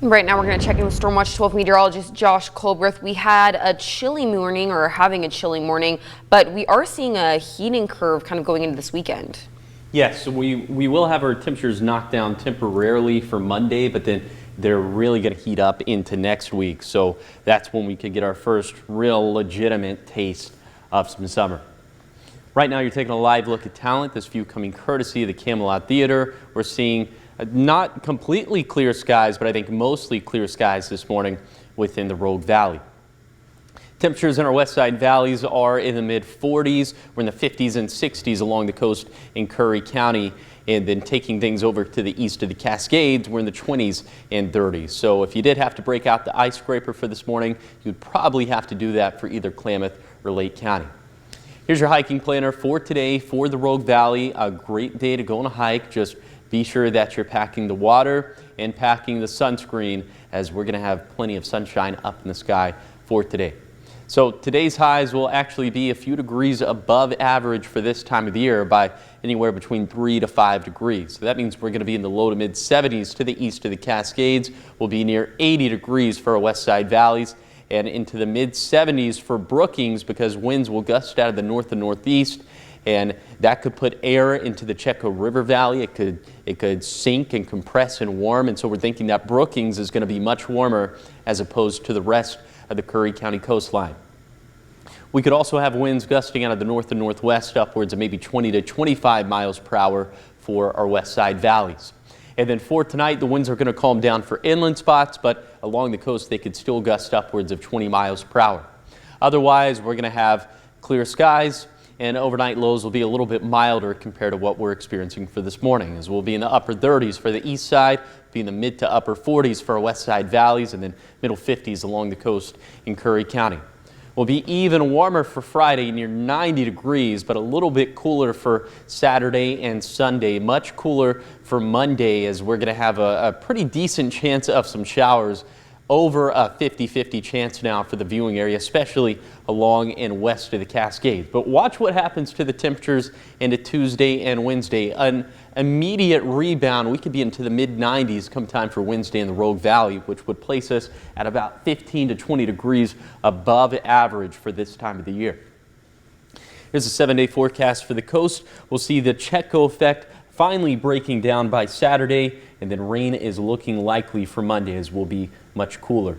Right now we're going to check in with Stormwatch 12 meteorologist Josh Colbreth. We had a chilly morning, or having a chilly morning, but we are seeing a heating curve kind of going into this weekend. Yes, we will have our temperatures knocked down temporarily for Monday, but then they're really going to heat up into next week. So that's when we could get our first real legitimate taste of some summer. Right now you're taking a live look at talent. This view coming courtesy of the Camelot Theater. We're seeing not completely clear skies, but I think mostly clear skies this morning within the Rogue Valley. Temperatures in our west side valleys are in the mid-40s. We're in the 50s and 60s along the coast in Curry County. And then taking things over to the east of the Cascades, we're in the 20s and 30s. So if you did have to break out the ice scraper for this morning, you'd probably have to do that for either Klamath or Lake County. Here's your hiking planner for today for the Rogue Valley. A great day to go on a hike. Just be sure that you're packing the water and packing the sunscreen, as we're going to have plenty of sunshine up in the sky for today. So today's highs will actually be a few degrees above average for this time of the year by anywhere between 3 to 5 degrees. So that means we're going to be in the low to mid 70s to the east of the Cascades. We'll be near 80 degrees for our west side valleys and into the mid 70s for Brookings, because winds will gust out of the north and northeast, and that could put air into the Chetco River Valley. It could sink and compress and warm, and so we're thinking that Brookings is going to be much warmer as opposed to the rest of the Curry County coastline. We could also have winds gusting out of the north and northwest upwards of maybe 20 to 25 miles per hour for our west side valleys. And then for tonight, the winds are going to calm down for inland spots, but along the coast they could still gust upwards of 20 miles per hour. Otherwise, we're going to have clear skies, and overnight lows will be a little bit milder compared to what we're experiencing for this morning, as we'll be in the upper 30s for the east side, be in the mid to upper 40s for our west side valleys, and then middle 50s along the coast in Curry County. We'll be even warmer for Friday, near 90 degrees, but a little bit cooler for Saturday and Sunday. Much cooler for Monday, as we're going to have a pretty decent chance of some showers. Over a 50-50 chance now for the viewing area, especially along and west of the Cascades. But watch what happens to the temperatures into Tuesday and Wednesday. An immediate rebound. We could be into the mid-90s come time for Wednesday in the Rogue Valley, which would place us at about 15 to 20 degrees above average for this time of the year. Here's a 7-day forecast for the coast. We'll see the Chetco effect finally breaking down by Saturday, and then rain is looking likely for Monday, as we'll be much cooler.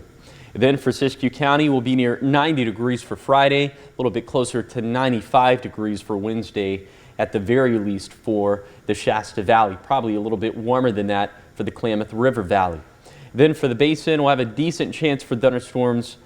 Then for Siskiyou County, we'll be near 90 degrees for Friday, a little bit closer to 95 degrees for Wednesday at the very least for the Shasta Valley, probably a little bit warmer than that for the Klamath River Valley. Then for the Basin, we'll have a decent chance for thunderstorms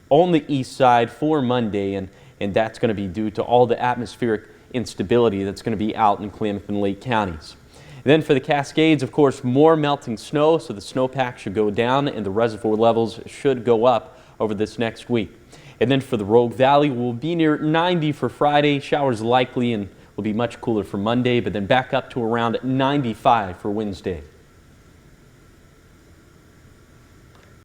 on the east side for Monday, and that's going to be due to all the atmospheric instability that's going to be out in Klamath and Lake counties. Then for the Cascades, of course, more melting snow, so the snowpack should go down and the reservoir levels should go up over this next week. And then for the Rogue Valley, we'll be near 90 for Friday, showers likely, and will be much cooler for Monday, but then back up to around 95 for Wednesday.